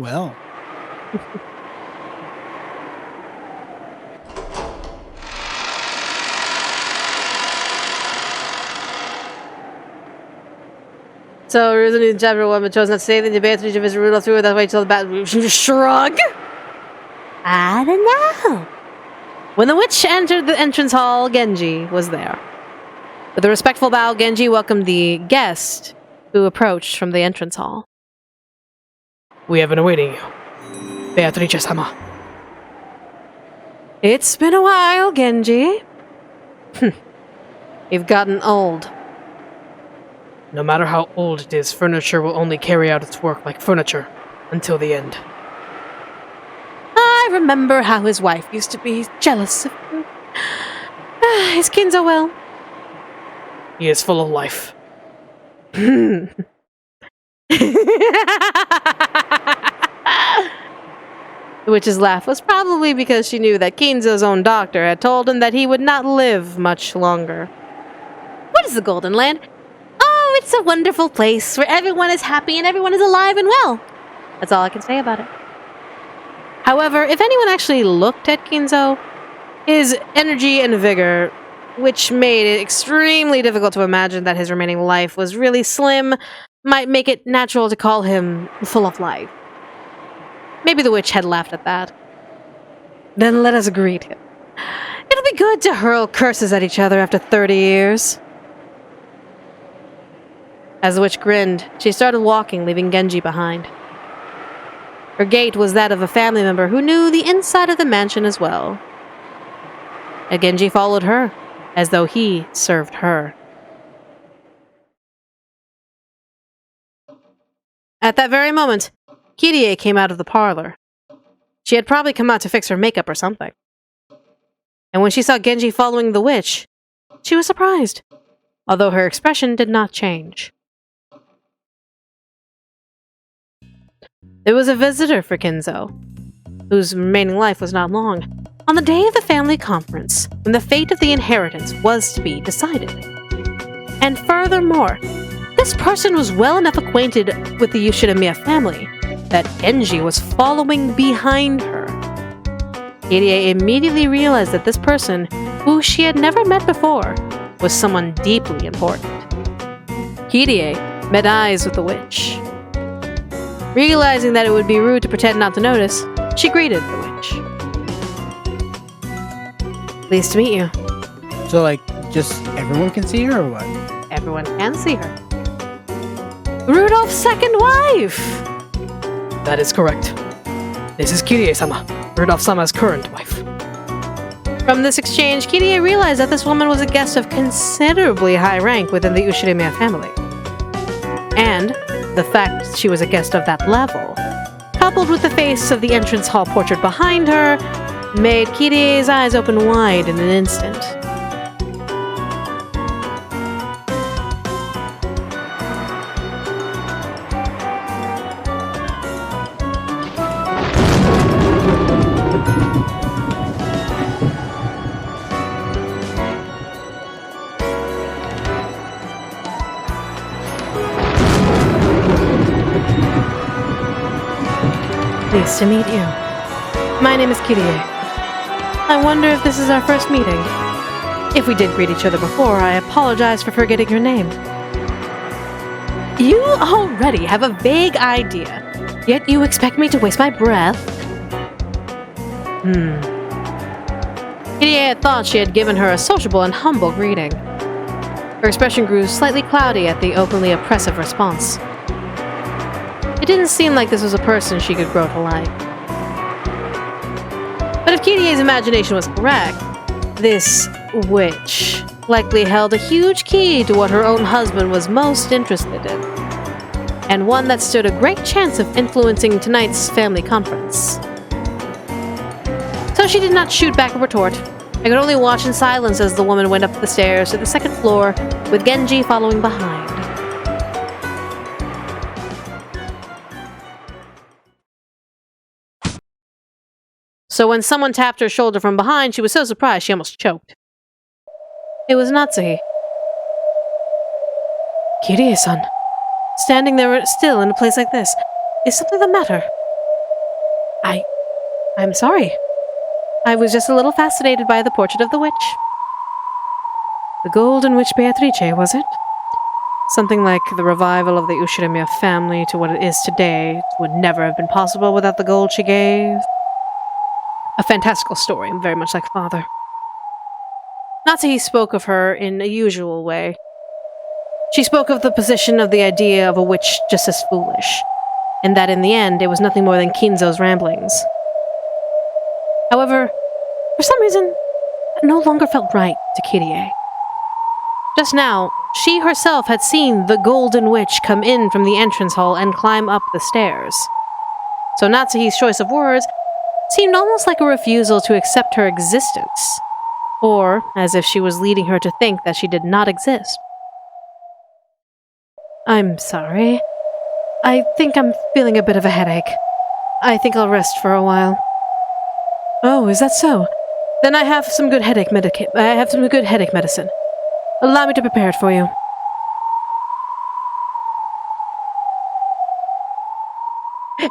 Well, So, reasoning in chapter 1, but chose not to say anything to Beatrice of his Rudolph through that way till the bat shrug. I don't know. When the witch entered the entrance hall, Genji was there. With a respectful bow, Genji welcomed the guest who approached from the entrance hall. We have been awaiting you, Beatrice-sama. It's been a while, Genji. You've gotten old. No matter how old it is, furniture will only carry out its work like furniture until the end. I remember how his wife used to be jealous of him. Is Kinzo well? He is full of life. The witch's laugh was probably because she knew that Kinzo's own doctor had told him that he would not live much longer. What is the Golden Land? Oh, it's a wonderful place where everyone is happy and everyone is alive and well. That's all I can say about it. However, if anyone actually looked at Kinzo, his energy and vigor, which made it extremely difficult to imagine that his remaining life was really slim, might make it natural to call him full of life. Maybe the witch had laughed at that. Then let us greet him. It'll be good to hurl curses at each other after 30 years. As the witch grinned, she started walking, leaving Genji behind. Her gait was that of a family member who knew the inside of the mansion as well. And Genji followed her, as though he served her. At that very moment, Kirie came out of the parlor. She had probably come out to fix her makeup or something. And when she saw Genji following the witch, she was surprised, although her expression did not change. There was a visitor for Kinzo, whose remaining life was not long, on the day of the family conference, when the fate of the inheritance was to be decided. And furthermore, this person was well enough acquainted with the Yoshinomiya family that Genji was following behind her. Kirie immediately realized that this person, who she had never met before, was someone deeply important. Kirie met eyes with the witch. Realizing that it would be rude to pretend not to notice, she greeted the witch. Pleased to meet you. so like, just everyone can see her or what? Everyone can see her. Rudolph's second wife! That is correct. This is Kirie-sama, Rudolph-sama's current wife. From this exchange, Kirie realized that this woman was a guest of considerably high rank within the Ushirimiya family. And the fact she was a guest of that level, coupled with the face of the entrance hall portrait behind her, made Kirie's eyes open wide in an instant. Pleased to meet you. My name is Kirie. I wonder if this is our first meeting. If we did greet each other before, I apologize for forgetting your name. You already have a vague idea, yet you expect me to waste my breath? Kirie had thought she had given her a sociable and humble greeting. Her expression grew slightly cloudy at the openly oppressive response. It didn't seem like this was a person she could grow to like. But if Kirie's imagination was correct, this witch likely held a huge key to what her own husband was most interested in, and one that stood a great chance of influencing tonight's family conference. So she did not shoot back a retort. I could only watch in silence as the woman went up the stairs to the second floor, with Genji following behind. So when someone tapped her shoulder from behind, she was so surprised she almost choked. It was Natsuhi. Kirie-san. Standing there still in a place like this. Is something the matter? I'm sorry. I was just a little fascinated by the portrait of the witch. The Golden Witch Beatrice, was it? Something like the revival of the Ushirimiya family to what it is today would never have been possible without the gold she gave. A fantastical story, very much like father. Natsuhi spoke of her in a usual way. She spoke of the position of the idea of a witch just as foolish, and that in the end it was nothing more than Kinzo's ramblings. However, for some reason, it no longer felt right to Kirie. Just now, she herself had seen the Golden Witch come in from the entrance hall and climb up the stairs. So Natsuhi's choice of words seemed almost like a refusal to accept her existence, or as if she was leading her to think that she did not exist. I'm sorry. I think I'm feeling a bit of a headache. I think I'll rest for a while. Oh, is that so? Then I have some good headache medicine. Allow me to prepare it for you.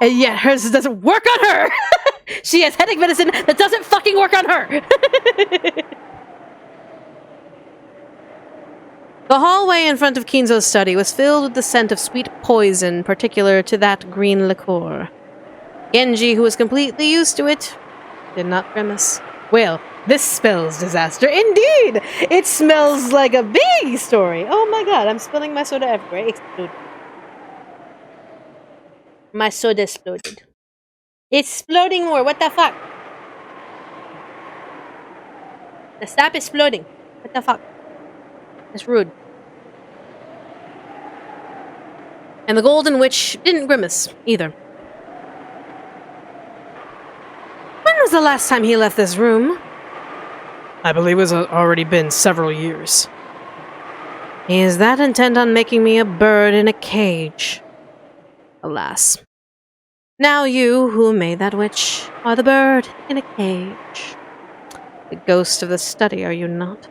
And yet hers doesn't work on her! She has headache medicine that doesn't fucking work on her! The hallway in front of Kinzo's study was filled with the scent of sweet poison particular to that green liqueur. Genji, who was completely used to it, did not grimace. Well, this spells disaster. Indeed! It smells like a big story. Oh my god, I'm spilling my soda everywhere. Exploded. My soda exploded. It's exploding more. What the fuck? Stop exploding. What the fuck? That's rude. And the Golden Witch didn't grimace, either. When was the last time he left this room? I believe it's already been several years. He is that intent on making me a bird in a cage. Alas. Now you, who made that witch, are the bird in a cage. The ghost of the study, are you not?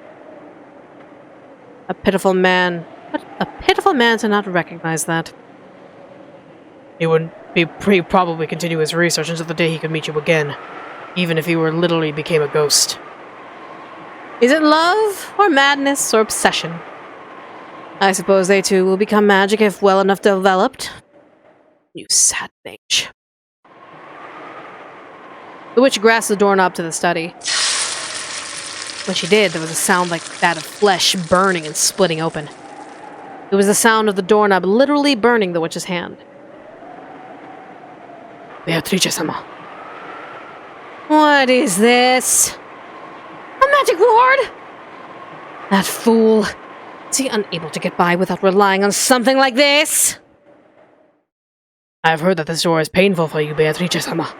A pitiful man. But a pitiful man to not recognize that. He would probably continue his research until the day he could meet you again, even if he literally became a ghost. Is it love, or madness, or obsession? I suppose they too will become magic if well enough developed. You sad mage. The witch grasped the doorknob to the study. When she did, there was a sound like that of flesh burning and splitting open. It was the sound of the doorknob literally burning the witch's hand. Beatrice-sama. What is this? A magic ward? That fool. Is he unable to get by without relying on something like this? I've heard that this door is painful for you, Beatrice-sama.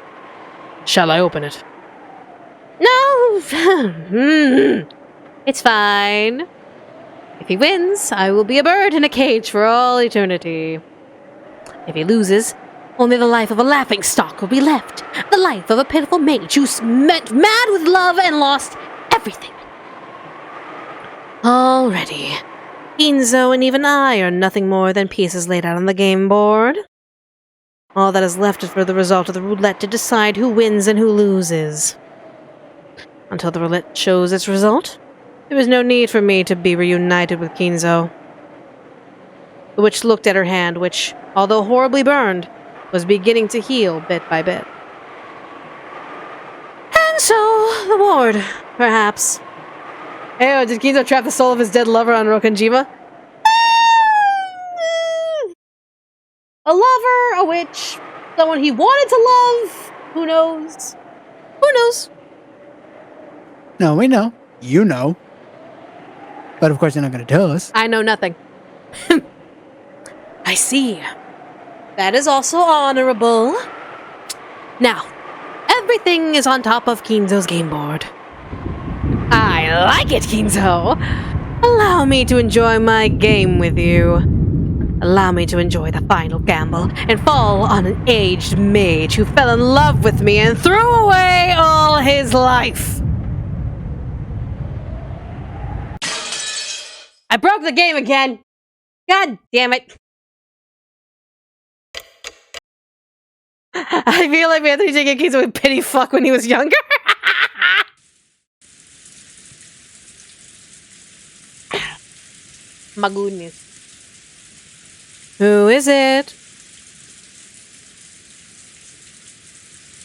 Shall I open it? No! It's fine. If he wins, I will be a bird in a cage for all eternity. If he loses, only the life of a laughingstock will be left. The life of a pitiful mage who's mad with love and lost everything. Already, Kinzo and even I are nothing more than pieces laid out on the game board. All that is left is for the result of the roulette to decide who wins and who loses. Until the roulette shows its result, there is no need for me to be reunited with Kinzo. The witch looked at her hand, which, although horribly burned, was beginning to heal bit by bit. And so, the ward, perhaps. Ew, did Kinzo trap the soul of his dead lover on Rokanjima? A lover, a witch, someone he wanted to love. Who knows? Who knows? No, we know. You know. But of course, you're not going to tell us. I know nothing. I see. That is also honorable. Now, everything is on top of Kinzo's game board. I like it, Kinzo. Allow me to enjoy my game with you. Allow me to enjoy the final gamble and fall on an aged mage who fell in love with me and threw away all his life. I broke the game again. God damn it. I feel like Anthony taking Kinzo with pity fuck when he was younger. My goodness. Who is it?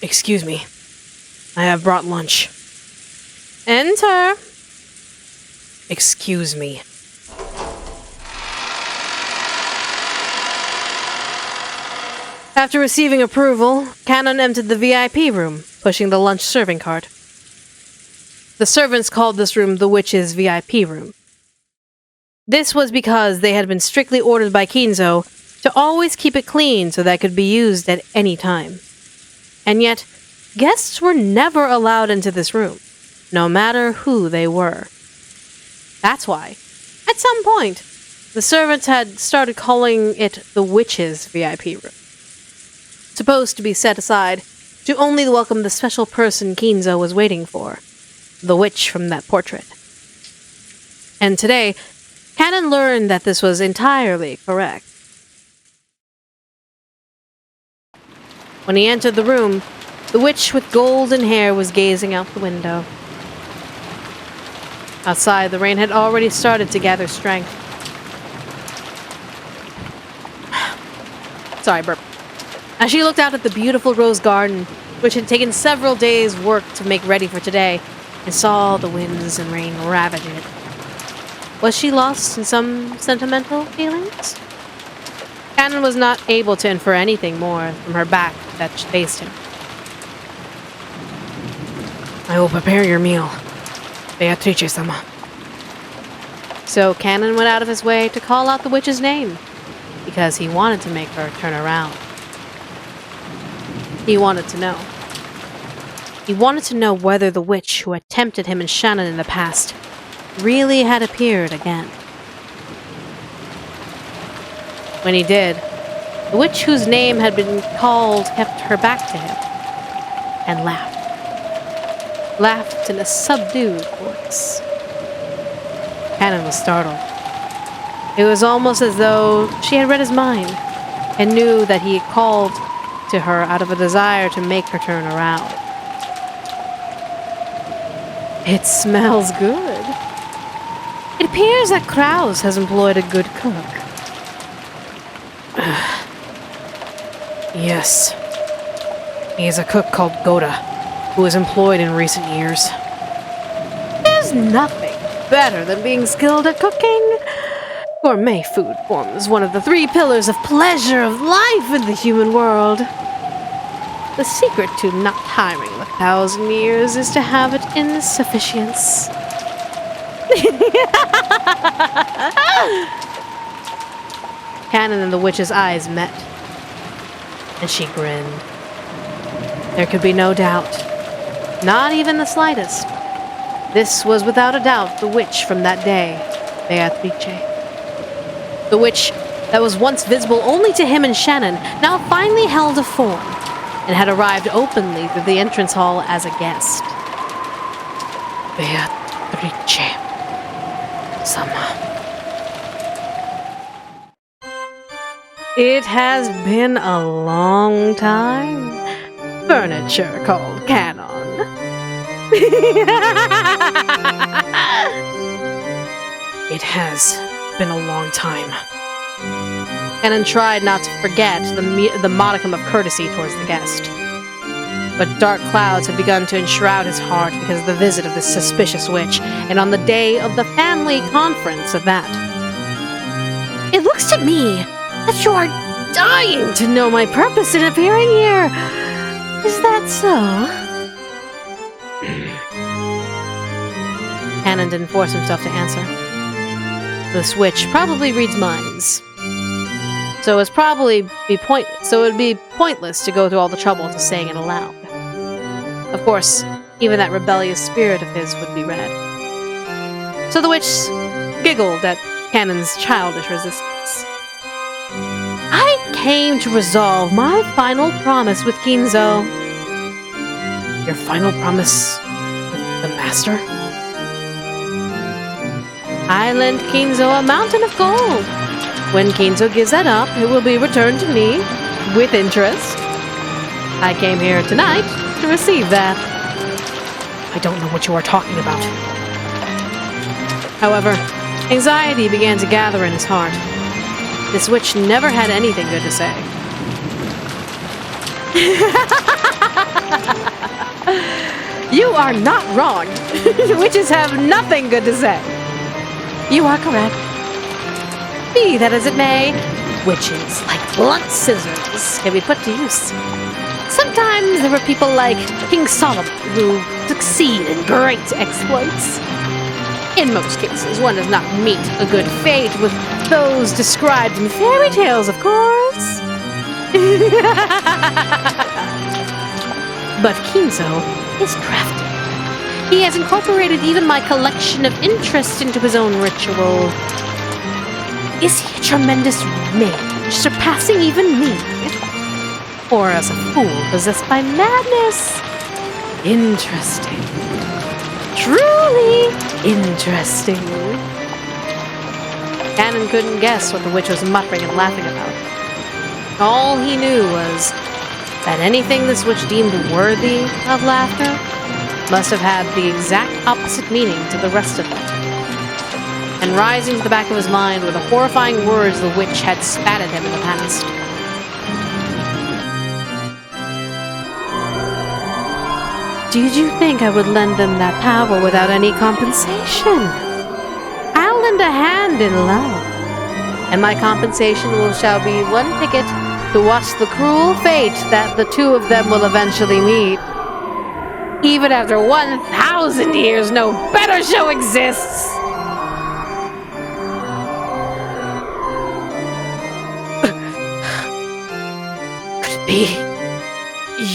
Excuse me. I have brought lunch. Enter. Excuse me. After receiving approval, Canon entered the VIP room, pushing the lunch serving cart. The servants called this room the Witch's VIP room. This was because they had been strictly ordered by Kinzo to always keep it clean so that it could be used at any time. And yet, guests were never allowed into this room, no matter who they were. That's why, at some point, the servants had started calling it the Witch's VIP room. Supposed to be set aside to only welcome the special person Kinzo was waiting for, the witch from that portrait. And today, Canon learned that this was entirely correct. When he entered the room, the witch with golden hair was gazing out the window. Outside, the rain had already started to gather strength. Sorry, burp. As she looked out at the beautiful rose garden, which had taken several days' work to make ready for today, and saw the winds and rain ravage it. Was she lost in some sentimental feelings? Canon was not able to infer anything more from her back that faced him. I will prepare your meal, Beatrice-sama. So Canon went out of his way to call out the witch's name, because he wanted to make her turn around. He wanted to know. He wanted to know whether the witch who had tempted him and Shannon in the past really had appeared again. When he did, the witch whose name had been called kept her back to him and laughed. Laughed in a subdued voice. Canon was startled. It was almost as though she had read his mind and knew that he had called to her out of a desire to make her turn around. It smells good. It appears that Krause has employed a good cook. Yes. He is a cook called Goda, who was employed in recent years. There's nothing better than being skilled at cooking. Gourmet food forms one of the 3 pillars of pleasure of life in the human world. The secret to not tiring 1,000 years is to have it in sufficiency. Canon and the witch's eyes met, and she grinned. There could be no doubt, not even the slightest. This was without a doubt the witch from that day, Beatrice. The witch that was once visible only to him and Shannon now finally held a form, and had arrived openly through the entrance hall as a guest. Beatrice-sama. It has been a long time. Furniture called Canon. It has been a long time. Canon tried not to forget the modicum of courtesy towards the guest. But dark clouds had begun to enshroud his heart because of the visit of this suspicious witch, and on the day of the family conference at that. It looks to me that you are dying to know my purpose in appearing here. Is that so? Canon didn't force himself to answer. This witch probably reads minds. So it would be pointless to go through all the trouble of saying it aloud. Of course, even that rebellious spirit of his would be read. So the witch giggled at Canon's childish resistance. I came to resolve my final promise with Kinzo. Your final promise with the master? I lent Kinzo a mountain of gold. When Kinzo gives that up, it will be returned to me with interest. I came here tonight to receive that. I don't know what you are talking about. However, anxiety began to gather in his heart. This witch never had anything good to say. You are not wrong. Witches have nothing good to say. You are correct. Be that as it may, witches, like blunt scissors, can be put to use. Sometimes there were people like King Solomon who succeed in great exploits. In most cases, one does not meet a good fate with those described in fairy tales, of course. But Kinzo is crafty. He has incorporated even my collection of interest into his own ritual. Is he a tremendous mage, surpassing even me? Or as a fool possessed by madness? Interesting. Truly interesting. Ganon couldn't guess what the witch was muttering and laughing about. All he knew was that anything this witch deemed worthy of laughter must have had the exact opposite meaning to the rest of them. And rising to the back of his mind were the horrifying words the witch had spat at him in the past. Did you think I would lend them that power without any compensation? I'll lend a hand in love, and my compensation shall be one ticket to watch the cruel fate that the two of them will eventually meet. Even after 1,000 years, no better show exists! Could it be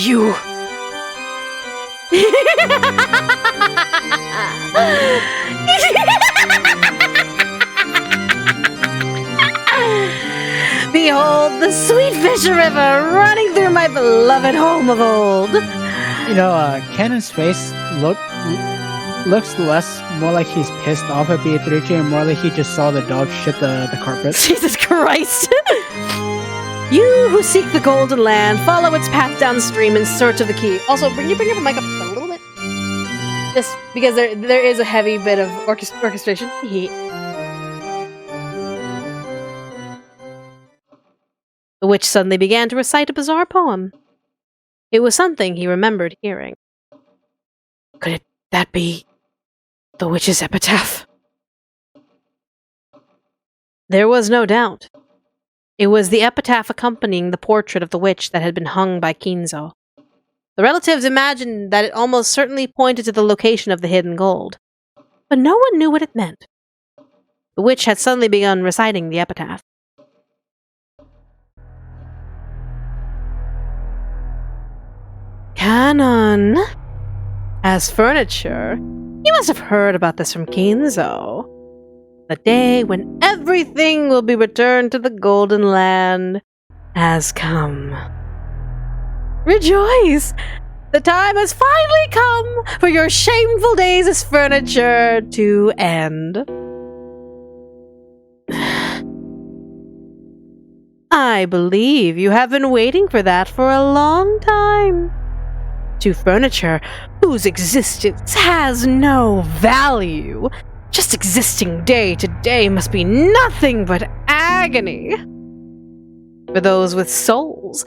you? Behold the sweet Fisher River running through my beloved home of old. You know, Canon's face looks more like he's pissed off at Beatrice and more like he just saw the dog shit the carpet. Jesus Christ! You who seek the Golden Land, follow its path downstream in search of the key. Also, can you bring your mic up a little bit? Just because there is a heavy bit of orchestration. The witch suddenly began to recite a bizarre poem. It was something he remembered hearing. Could that be the witch's epitaph? There was no doubt. It was the epitaph accompanying the portrait of the witch that had been hung by Kinzo. The relatives imagined that it almost certainly pointed to the location of the hidden gold, but no one knew what it meant. The witch had suddenly begun reciting the epitaph. Canon. As furniture, you must have heard about this from Kinzo. The day when everything will be returned to the Golden Land has come. Rejoice! The time has finally come for your shameful days as furniture to end. I believe you have been waiting for that for a long time. To furniture whose existence has no value, just existing day to day must be nothing but agony. For those with souls,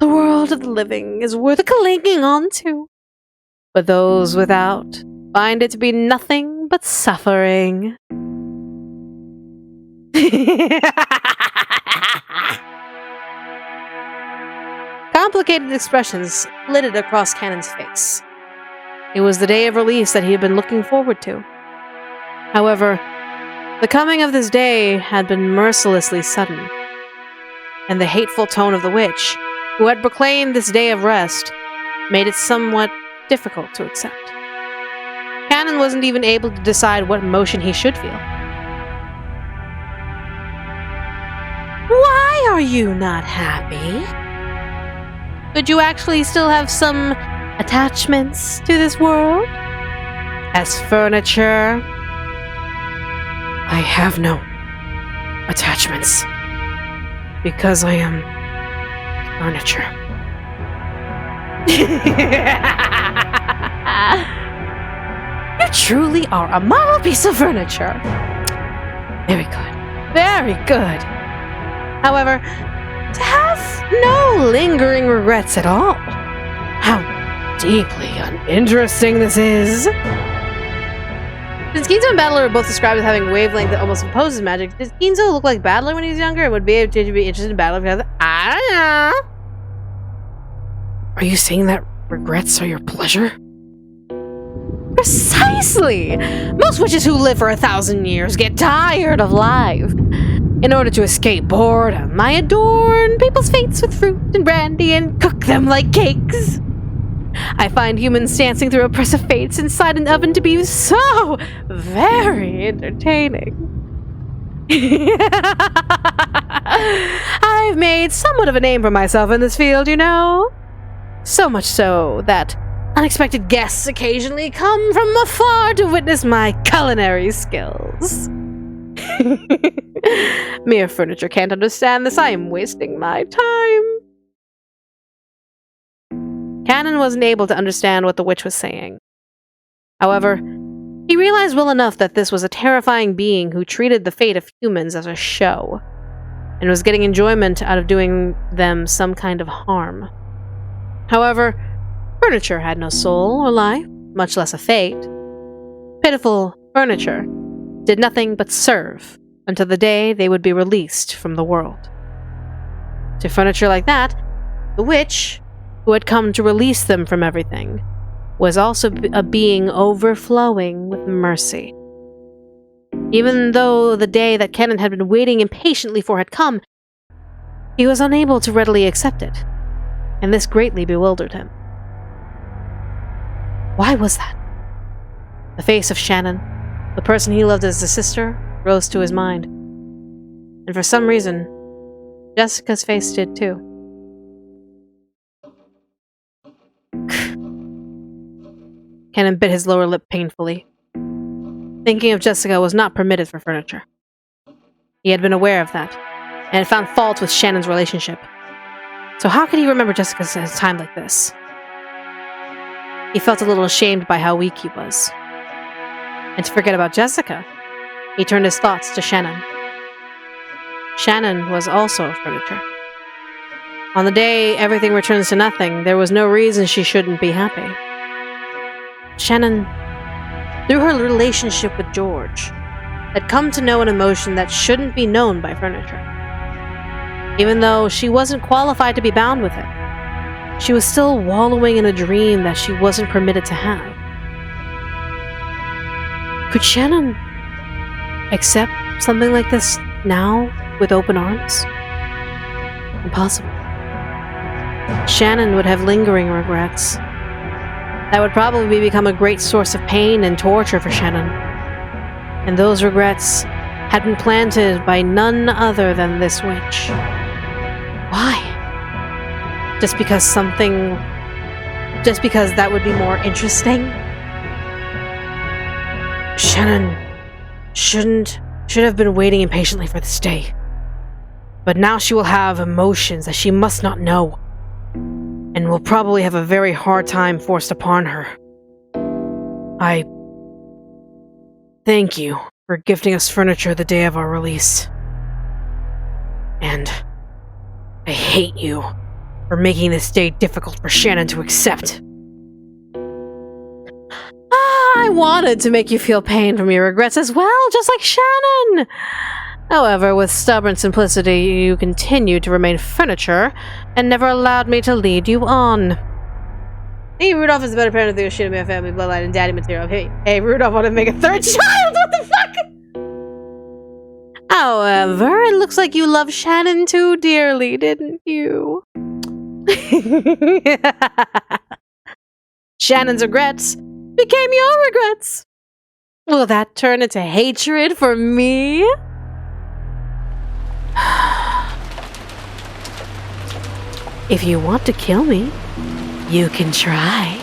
the world of the living is worth clinging on to. But those without find it to be nothing but suffering. Complicated expressions flitted across Canon's face. It was the day of release that he had been looking forward to. However, the coming of this day had been mercilessly sudden, and the hateful tone of the witch, who had proclaimed this day of rest, made it somewhat difficult to accept. Canon wasn't even able to decide what emotion he should feel. Why are you not happy? Could you actually still have some attachments to this world? As furniture? I have no attachments. Because I am furniture. You truly are a model piece of furniture. Very good. Very good. However, to have no lingering regrets at all. How deeply uninteresting this is. Since Ginzo and Battler are both described as having wavelength that almost imposes magic, does Ginzo look like Battler when he was younger and would be able to be interested in Battler because I don't know. Are you saying that regrets are your pleasure? Precisely! Most witches who live for 1,000 years get tired of life. In order to escape boredom, I adorn people's fates with fruit and brandy and cook them like cakes. I find humans dancing through oppressive fates inside an oven to be so very entertaining. I've made somewhat of a name for myself in this field, you know. So much so that unexpected guests occasionally come from afar to witness my culinary skills. Mere furniture can't understand this. I am wasting my time. Cannon wasn't able to understand what the witch was saying. However, he realized well enough that this was a terrifying being who treated the fate of humans as a show, and was getting enjoyment out of doing them some kind of harm. However, furniture had no soul or life, much less a fate. Pitiful furniture did nothing but serve until the day they would be released from the world. To furniture like that, the witch, who had come to release them from everything, was also a being overflowing with mercy. Even though the day that Kenan had been waiting impatiently for had come, he was unable to readily accept it, and this greatly bewildered him. Why was that? The face of Shannon, the person he loved as a sister, rose to his mind. And for some reason, Jessica's face did too. Kenan bit his lower lip painfully. Thinking of Jessica was not permitted for furniture. He had been aware of that, and had found fault with Shannon's relationship. So how could he remember Jessica's time like this? He felt a little ashamed by how weak he was. And to forget about Jessica, he turned his thoughts to Shannon. Shannon was also furniture. On the day everything returns to nothing, there was no reason she shouldn't be happy. Shannon, through her relationship with George, had come to know an emotion that shouldn't be known by furniture. Even though she wasn't qualified to be bound with it, she was still wallowing in a dream that she wasn't permitted to have. Could Shannon accept something like this now with open arms? Impossible. Shannon would have lingering regrets. That would probably become a great source of pain and torture for Shannon. And those regrets had been planted by none other than this witch. Why? Just because that would be more interesting? Shannon should have been waiting impatiently for this day. But now she will have emotions that she must not know, and will probably have a very hard time forced upon her. I thank you for gifting us furniture the day of our release. And I hate you for making this day difficult for Shannon to accept. I wanted to make you feel pain from your regrets as well, just like Shannon. However, with stubborn simplicity, you continued to remain furniture and never allowed me to lead you on. Hey, Rudolph is a better parent than the shit of my family bloodline and daddy material. Hey, Rudolph wanted to make a third child. What the fuck? However, it looks like you love Shannon too dearly, didn't you? Shannon's regrets became your regrets. Will that turn into hatred for me? If you want to kill me, you can try.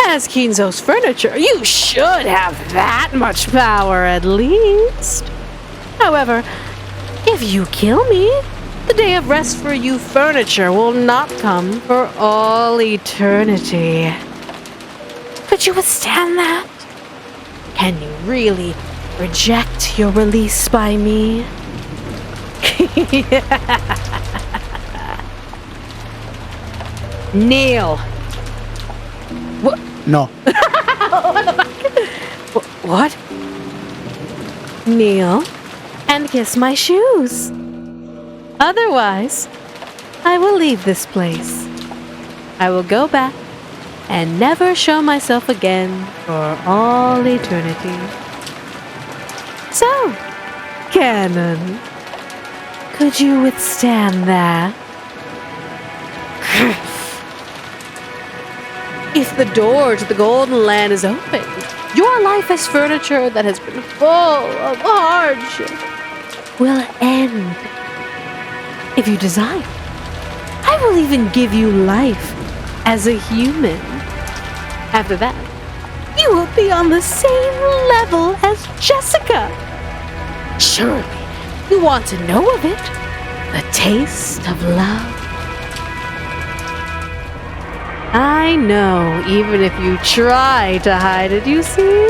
As Kinzo's furniture, you should have that much power at least. However, if you kill me, The day of rest for you furniture will not come for all eternity. Could you withstand that? Can you really reject your release by me? Kneel. What? No. What? Kneel and kiss my shoes. Otherwise, I will leave this place. I will go back and never show myself again for all eternity. So, Canon, could you withstand that? If the door to the Golden Land is open, your life as furniture that has been full of hardship will end. If you desire, I will even give you life as a human. After that, you will be on the same level as Jessica. Surely, you want to know of it? The taste of love. I know, even if you try to hide it, you see?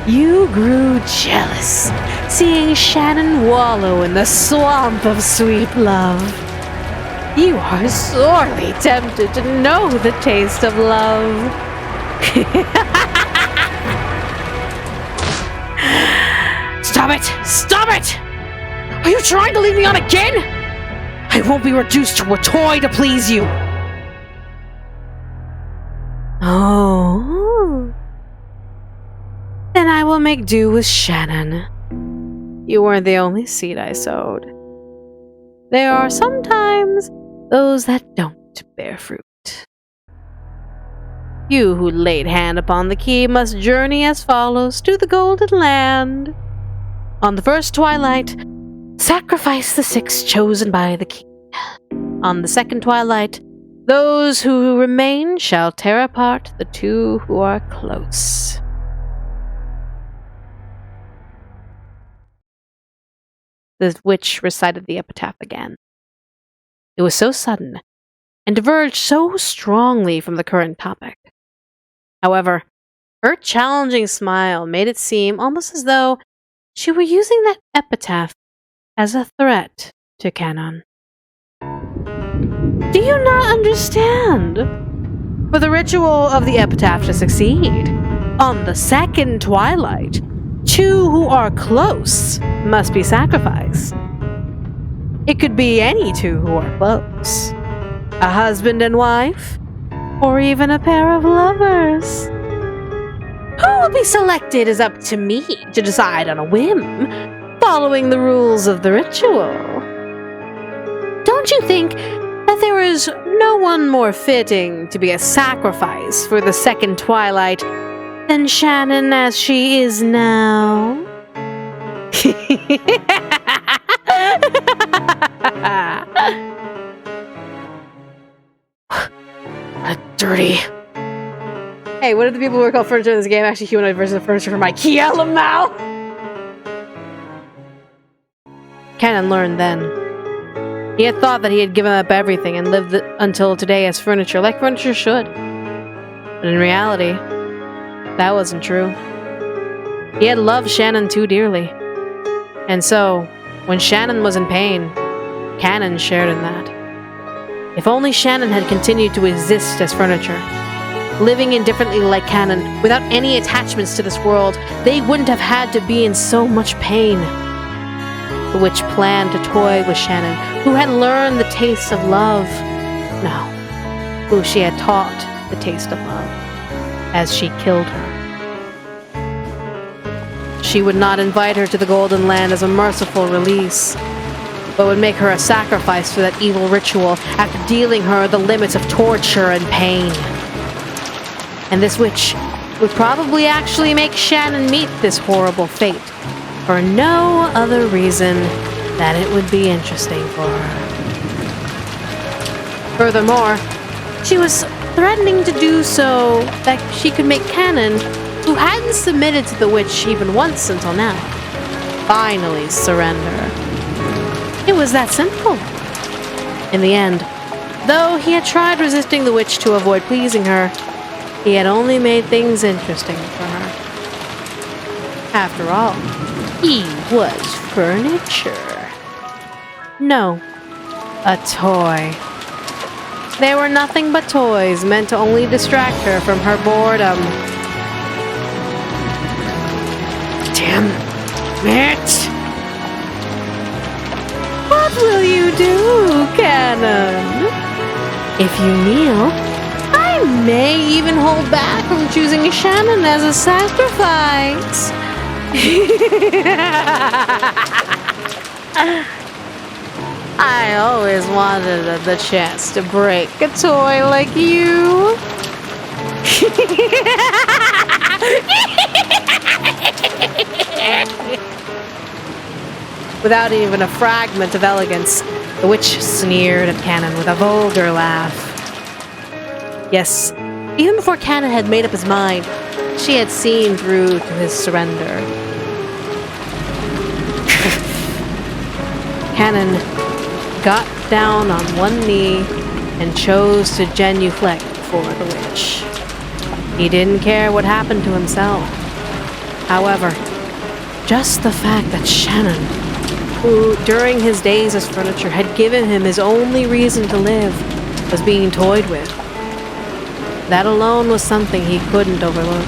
You grew jealous, seeing Shannon wallow in the swamp of sweet love. You are sorely tempted to know the taste of love. Stop it! Stop it! Are you trying to lead me on again? I won't be reduced to a toy to please you. Oh. Then I will make do with Shannon. You weren't the only seed I sowed. There are sometimes those that don't bear fruit. You who laid hand upon the key must journey as follows to the Golden Land. On the first twilight, sacrifice the 6 chosen by the king. On the second twilight, those who remain shall tear apart the 2 who are close. The witch recited the epitaph again. It was so sudden, and diverged so strongly from the current topic. However, her challenging smile made it seem almost as though she were using that epitaph as a threat to Canon. Do you not understand? For the ritual of the epitaph to succeed, on the second twilight, 2 who are close must be sacrificed. It could be any 2 who are close. A husband and wife, or even a pair of lovers. Who will be selected is up to me to decide on a whim, following the rules of the ritual. Don't you think that there is no one more fitting to be a sacrifice for the second twilight than Shannon as she is now? What dirty. Hey, what if the people who are called furniture in this game actually humanoid versions of furniture from Michaela Mal? Canon learned then. He had thought that he had given up everything and lived until today as furniture, like furniture should. But in reality, that wasn't true. He had loved Shannon too dearly. And so, when Shannon was in pain, Canon shared in that. If only Shannon had continued to exist as furniture, living indifferently like Canon, without any attachments to this world, they wouldn't have had to be in so much pain. The witch planned to toy with Shannon, who had learned the taste of love. No, who she had taught the taste of love, as she killed her. She would not invite her to the Golden Land as a merciful release, but would make her a sacrifice for that evil ritual after dealing her the limits of torture and pain. And this witch would probably actually make Shannon meet this horrible fate, for no other reason than it would be interesting for her. Furthermore, she was threatening to do so that she could make Canon, who hadn't submitted to the witch even once until now, finally surrender. It was that simple. In the end, though he had tried resisting the witch to avoid pleasing her, he had only made things interesting for her. After all, he was furniture. No, a toy. They were nothing but toys meant to only distract her from her boredom. Damn it! What will you do, Cannon? If you kneel, I may even hold back from choosing Shannon as a sacrifice. I always wanted the chance to break a toy like you. Without even a fragment of elegance, the witch sneered at Cannon with a vulgar laugh. Yes, even before Cannon had made up his mind, she had seen through to his surrender. Cannon got down on one knee and chose to genuflect for the witch. He didn't care what happened to himself. However, just the fact that Shannon, who during his days as furniture had given him his only reason to live, was being toyed with, that alone was something he couldn't overlook.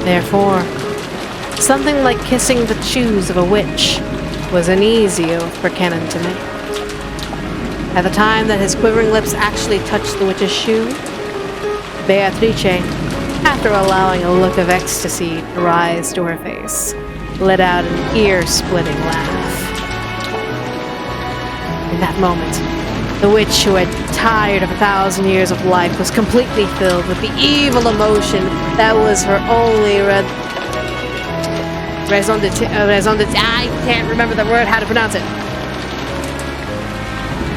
Therefore, something like kissing the shoes of a witch was an easy oath for Cannon to make. At the time that his quivering lips actually touched the witch's shoe, Beatrice, after allowing a look of ecstasy to rise to her face, let out an ear-splitting laugh. In that moment, the witch, who had tired of 1,000 years of life, was completely filled with the evil emotion that was her only raison d'etre. I can't remember the word, how to pronounce it.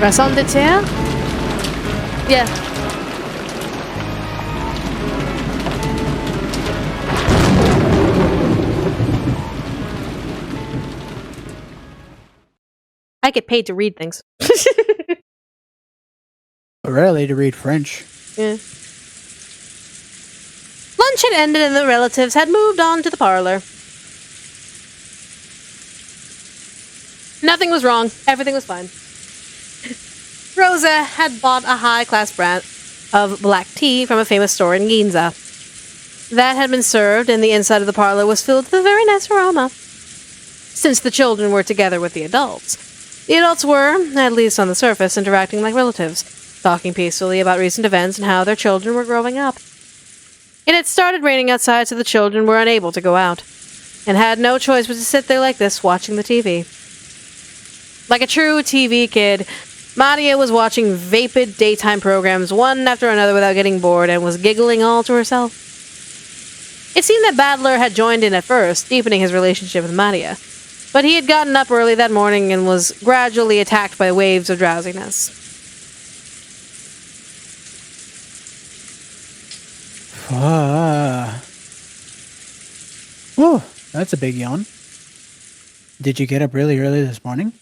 Raison d'etre? Yeah. I get paid to read things. Rarely to read French. Yeah. Lunch had ended and the relatives had moved on to the parlor. Nothing was wrong. Everything was fine. Rosa had bought a high-class brand of black tea from a famous store in Ginza. That had been served, and the inside of the parlor was filled with a very nice aroma. Since the children were together with the adults were, at least on the surface, interacting like relatives, talking peacefully about recent events and how their children were growing up. It had started raining outside, so the children were unable to go out, and had no choice but to sit there like this, watching the TV. Like a true TV kid, Maria was watching vapid daytime programs one after another without getting bored, and was giggling all to herself. It seemed that Battler had joined in at first, deepening his relationship with Maria, but he had gotten up early that morning and was gradually attacked by waves of drowsiness. Oh, that's a big yawn. Did you get up really early this morning?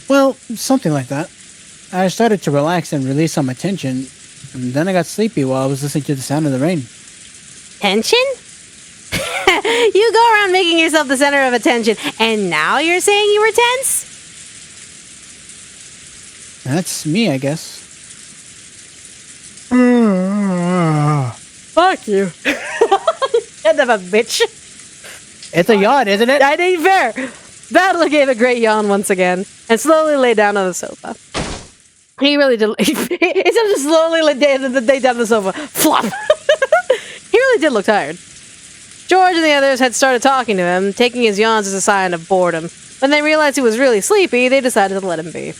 Well, something like that. I started to relax and release some tension, and then I got sleepy while I was listening to the sound of the rain. Tension? You go around making yourself the center of attention, and now you're saying you were tense? That's me, I guess. Fuck you. End of a bitch. It's a yawn, isn't it? I ain't fair. Battler gave a great yawn once again, and slowly lay down on the sofa. He really did. Instead of just slowly lay down on the sofa, flop. He really did look tired. George and the others had started talking to him, taking his yawns as a sign of boredom. When they realized he was really sleepy, they decided to let him be.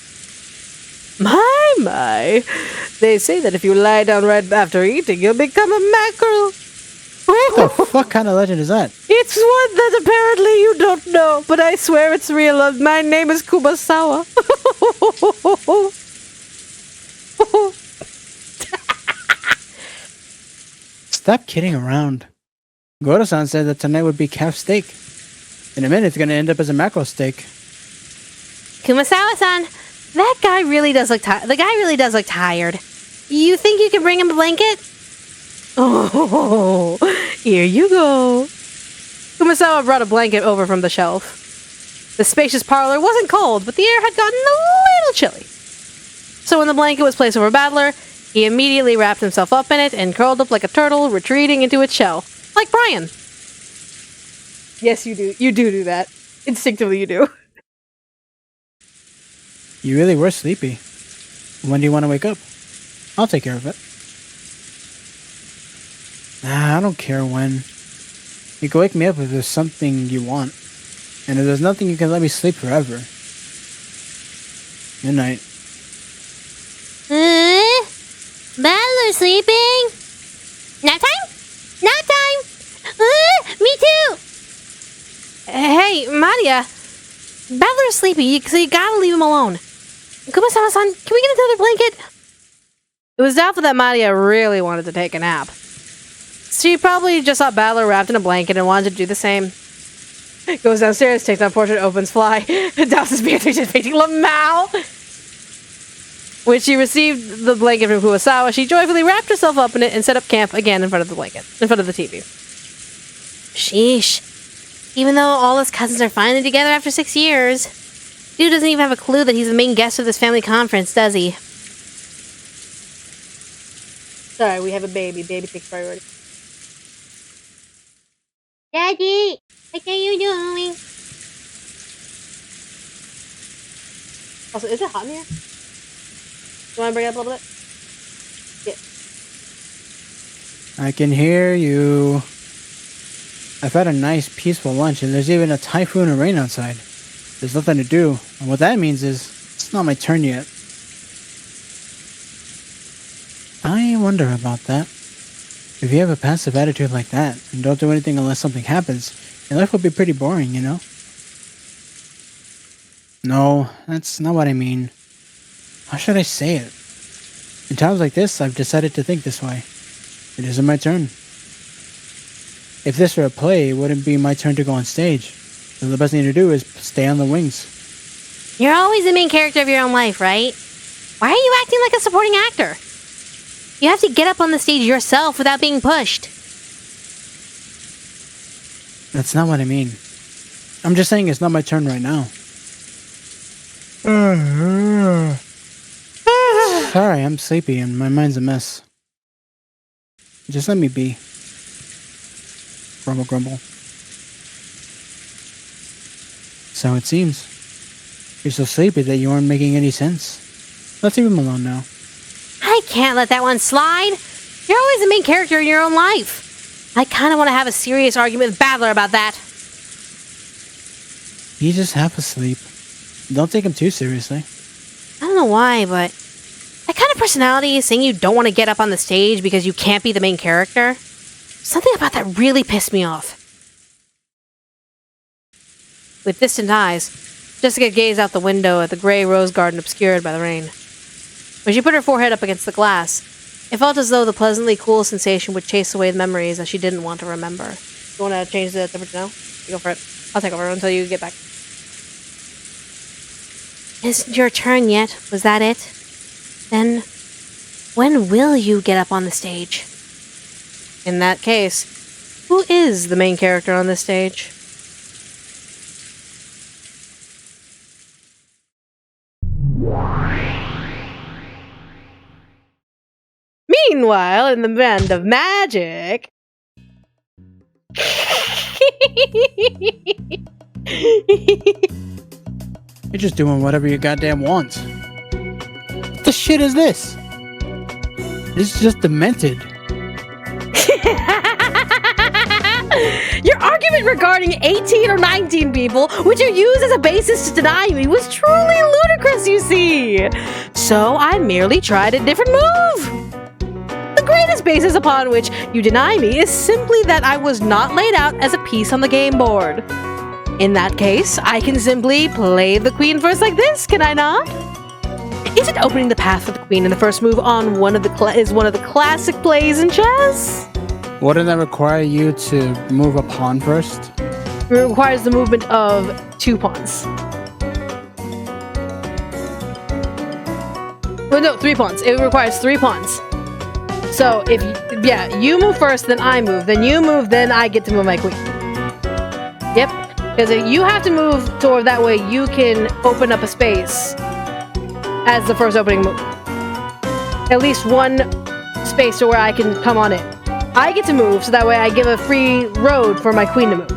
My. They say that if you lie down right after eating, you'll become a mackerel. What the fuck kind of legend is that? It's one that apparently you don't know, but I swear it's real. My name is Kumasawa. Stop kidding around. Goro-san said that tonight would be calf steak. In a minute, it's going to end up as a mackerel steak. Kumasawa-san, that guy really does look tired. The guy really does look tired. You think you can bring him a blanket? Oh, here you go. Kumasawa brought a blanket over from the shelf. The spacious parlor wasn't cold, but the air had gotten a little chilly. So when the blanket was placed over Battler, he immediately wrapped himself up in it and curled up like a turtle, retreating into its shell. Like Bryan. Yes, you do. You do that. Instinctively, you do. You really were sleepy. When do you want to wake up? I'll take care of it. Nah, I don't care when. You can wake me up if there's something you want. And if there's nothing, you can let me sleep forever. Good night. Battler sleeping? Nap time? Nap time! Me too! Hey, Maria. Battler's sleepy, so you gotta leave him alone. Kumasawa-san, can we get another blanket? It was doubtful that Maria really wanted to take a nap. She probably just saw Battler wrapped in a blanket and wanted to do the same. Goes downstairs, takes down portrait, opens fly, douses Beatrice painting Lamau. When she received the blanket from Kuwasawa, she joyfully wrapped herself up in it and set up camp again in front of the blanket, in front of the TV. Sheesh. Even though all his cousins are finally together after 6 years, dude doesn't even have a clue that he's the main guest of this family conference, does he? Sorry, we have a baby. Baby takes priority. Daddy, what are you doing? Also, is it hot in here? You want to bring it up a little bit? Yeah. I can hear you. I've had a nice, peaceful lunch, and there's even a typhoon of rain outside. There's nothing to do, and what that means is, it's not my turn yet. I wonder about that. If you have a passive attitude like that, and don't do anything unless something happens, your life will be pretty boring, you know? No, that's not what I mean. How should I say it? In times like this, I've decided to think this way. It isn't my turn. If this were a play, it wouldn't be my turn to go on stage. So the best thing to do is stay on the wings. You're always the main character of your own life, right? Why are you acting like a supporting actor? You have to get up on the stage yourself without being pushed. That's not what I mean. I'm just saying it's not my turn right now. Sorry, I'm sleepy and my mind's a mess. Just let me be. Grumble, grumble. So it seems. You're so sleepy that you aren't making any sense. Let's leave him alone now. I can't let that one slide. You're always the main character in your own life. I kind of want to have a serious argument with Battler about that. He's just half asleep. Don't take him too seriously. I don't know why, but that kind of personality, saying you don't want to get up on the stage because you can't be the main character, something about that really pissed me off. With distant eyes, Jessica gazed out the window at the gray rose garden obscured by the rain. When she put her forehead up against the glass, it felt as though the pleasantly cool sensation would chase away the memories that she didn't want to remember. You want to change the temperature now? You go for it. I'll take over until you get back. Isn't your turn yet? Was that it? Then, when will you get up on the stage? In that case, who is the main character on this stage? Meanwhile, in the land of magic... You're just doing whatever you goddamn want. What the shit is this? This is just demented. Your argument regarding 18 or 19 people, which you used as a basis to deny me, was truly ludicrous, you see. So I merely tried a different move. The greatest basis upon which you deny me is simply that I was not laid out as a piece on the game board. In that case, I can simply play the queen first like this, can I not? Isn't opening the path for the queen in the first move on one of the classic plays in chess? Wouldn't that require you to move a pawn first? It requires the movement of 2 pawns. Well, no, 3 pawns. It requires 3 pawns. So if you move first, then I move, then you move, then I get to move my queen. Yep, because you have to move toward that way you can open up a space as the first opening move. At least one space to where I can come on it. I get to move, so that way I give a free road for my queen to move.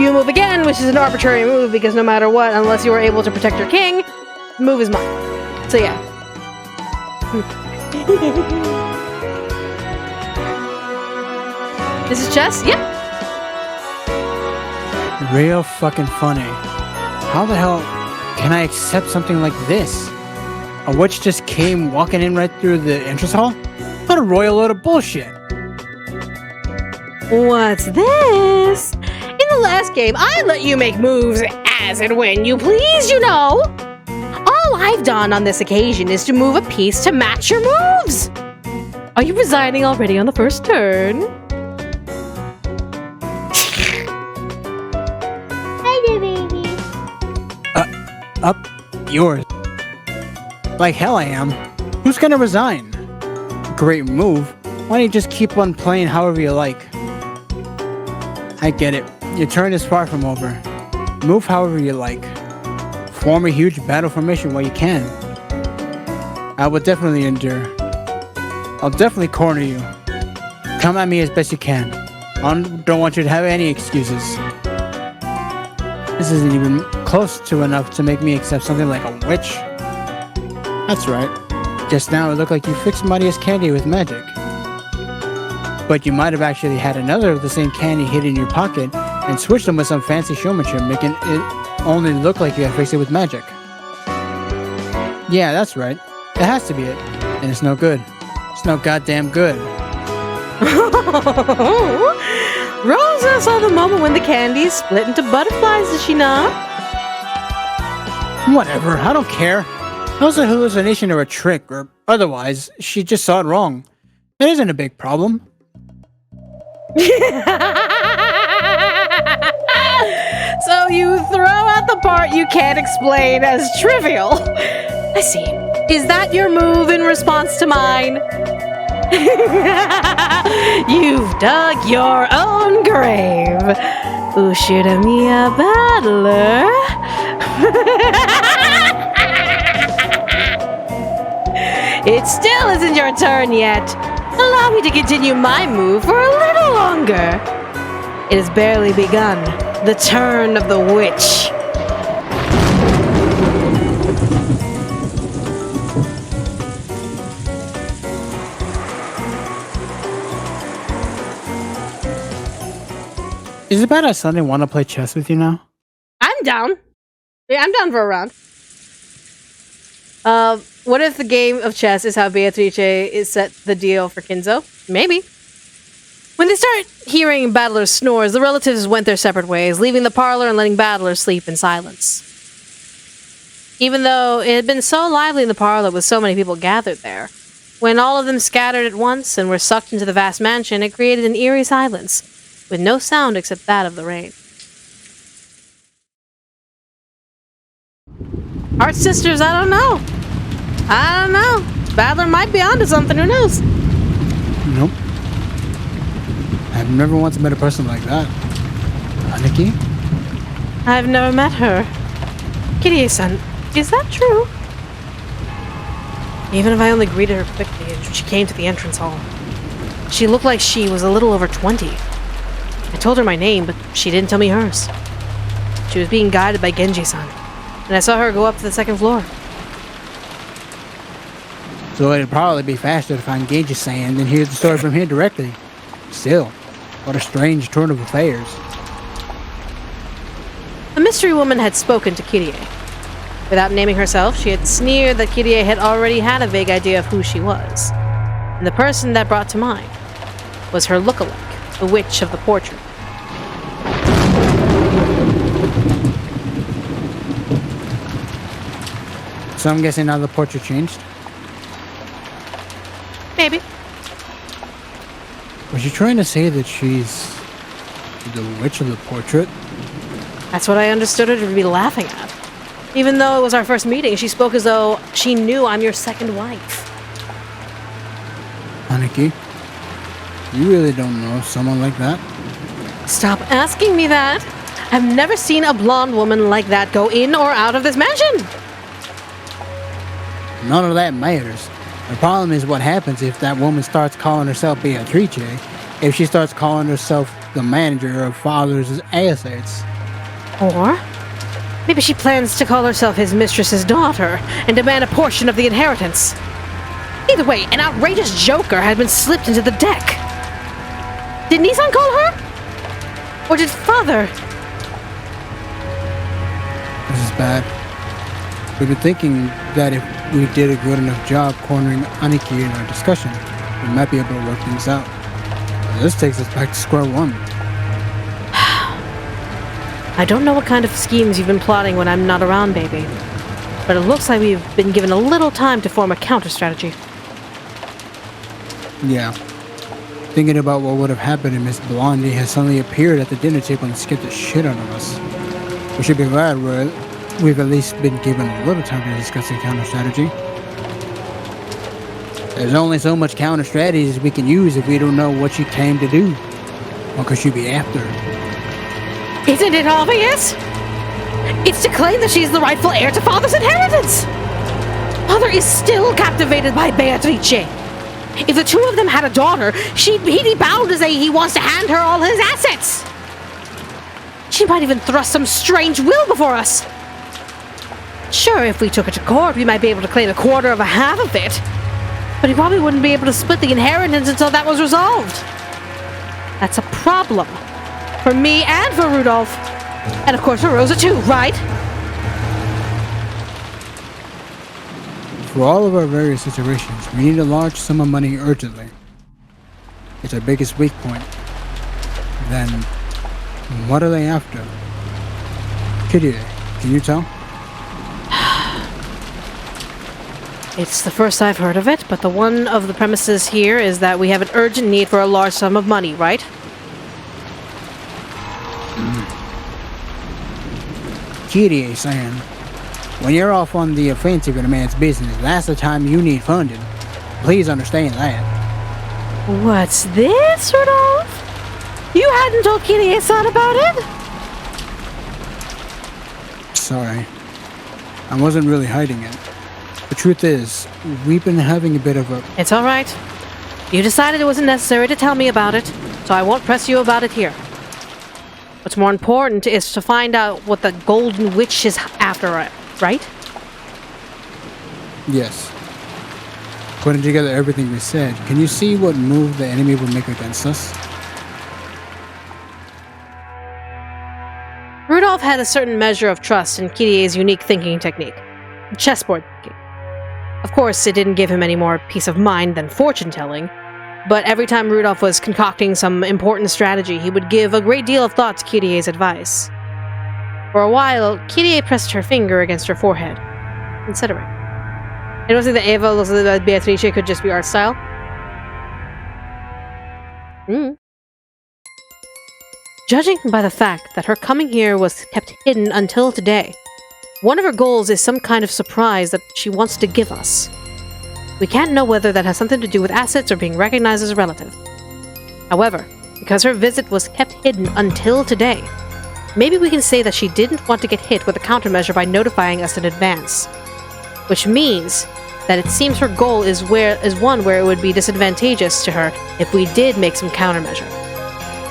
You move again, which is an arbitrary move because no matter what, unless you are able to protect your king, the move is mine. So yeah. This is chess? Yep. Real fucking funny. How the hell can I accept something like this? A witch just came walking in right through the entrance hall? What a royal load of bullshit. What's this? In the last game, I let you make moves as and when you please, you know. All I've done on this occasion is to move a piece to match your moves. Are you resigning already on the first turn? Hi there, baby. Up yours. Like hell I am. Who's gonna resign? Great move. Why don't you just keep on playing however you like? I get it. Your turn is far from over. Move however you like. Form a huge battle formation while you can. I will definitely endure. I'll definitely corner you. Come at me as best you can. I don't want you to have any excuses. This isn't even close to enough to make me accept something like a witch. That's right. Just now it looked like you fixed Maria's candy with magic. But you might have actually had another of the same candy hidden in your pocket and switched them with some fancy showmanship, making it only look like you had fixed it with magic. Yeah, that's right. It has to be it. And it's no good. It's no goddamn good. Rosa saw the moment when the candy split into butterflies, did she not? Whatever, I don't care. That was a hallucination or a trick, or otherwise, she just saw it wrong. It isn't a big problem. So you throw out the part you can't explain as trivial. I see. Is that your move in response to mine? You've dug your own grave. Ushidamiya battler. It still isn't your turn yet. Allow me to continue my move for a little longer. It has barely begun. The turn of the witch. Is it bad I suddenly want to play chess with you now? I'm down. Yeah, I'm down for a round. What if the game of chess is how Beatrice is set the deal for Kinzo? Maybe. When they start hearing battlers' snores, the relatives went their separate ways, leaving the parlor and letting battlers sleep in silence. Even though it had been so lively in the parlor with so many people gathered there, when all of them scattered at once and were sucked into the vast mansion, it created an eerie silence, with no sound except that of the rain. Heart Sisters, I don't know. Battler might be onto something, who knows? Nope. I've never once met a person like that. Aniki? I've never met her. Kirie-san, is that true? Even if I only greeted her quickly and she came to the entrance hall, she looked like she was a little over 20. I told her my name, but she didn't tell me hers. She was being guided by Genji-san, and I saw her go up to the second floor. So it'd probably be faster to find Genji-san than hear the story from here directly. Still, what a strange turn of affairs. The mystery woman had spoken to Kirie. Without naming herself, she had sneered that Kirie had already had a vague idea of who she was. And the person that brought to mind was her lookalike, the witch of the portrait. So I'm guessing now the portrait changed? Maybe. Was you trying to say that she's the witch of the portrait? That's what I understood her to be laughing at. Even though it was our first meeting, she spoke as though she knew I'm your second wife. Aniki, you really don't know someone like that? Stop asking me that. I've never seen a blonde woman like that go in or out of this mansion. None of that matters. The problem is what happens if that woman starts calling herself Beatrice, if she starts calling herself the manager of father's assets. Or maybe she plans to call herself his mistress's daughter and demand a portion of the inheritance. Either way, an outrageous joker had been slipped into the deck. Did Nissan call her? Or did father? This is bad. We've been thinking that if we did a good enough job cornering Aniki in our discussion, we might be able to work things out. But this takes us back to square one. I don't know what kind of schemes you've been plotting when I'm not around, baby. But it looks like we've been given a little time to form a counter-strategy. Yeah. Thinking about what would have happened if Miss Blondie has suddenly appeared at the dinner table and skipped the shit out of us. We should be glad we've at least been given a little time to discuss the counter-strategy. There's only so much counter-strategies we can use if we don't know what she came to do. What could she be after? Isn't it obvious? It's to claim that she's the rightful heir to father's inheritance! Father is still captivated by Beatrice. If the two of them had a daughter, he'd be bound to say he wants to hand her all his assets. She might even thrust some strange will before us. Sure, if we took her to court, we might be able to claim a quarter of a half of it. But he probably wouldn't be able to split the inheritance until that was resolved. That's a problem. For me and for Rudolph. And of course for Rosa too, right? For all of our various situations, we need a large sum of money urgently. It's our biggest weak point. Then, what are they after? Kitty, can you tell? It's the first I've heard of it, but the one of the premises here is that we have an urgent need for a large sum of money, right? Kitty saying, when you're off on the offensive in a man's business, that's the time you need funding. Please understand that. What's this, Rudolph? You hadn't told Kitty-san about it? Sorry. I wasn't really hiding it. The truth is, we've been having a bit of a... It's alright. You decided it wasn't necessary to tell me about it, so I won't press you about it here. What's more important is to find out what the Golden Witch is after, right? Yes. Putting together everything we said, can you see what move the enemy will make against us? Rudolph had a certain measure of trust in Kirie's unique thinking technique. Chessboard thinking. Of course, it didn't give him any more peace of mind than fortune-telling, but every time Rudolph was concocting some important strategy, he would give a great deal of thought to Kirie's advice. For a while, Kirie pressed her finger against her forehead, considering. I don't think that Eva looks like that Beatrice could just be art style. Judging by the fact that her coming here was kept hidden until today, one of her goals is some kind of surprise that she wants to give us. We can't know whether that has something to do with assets or being recognized as a relative. However, because her visit was kept hidden until today, maybe we can say that she didn't want to get hit with a countermeasure by notifying us in advance. Which means that it seems her goal is one where it would be disadvantageous to her if we did make some countermeasure.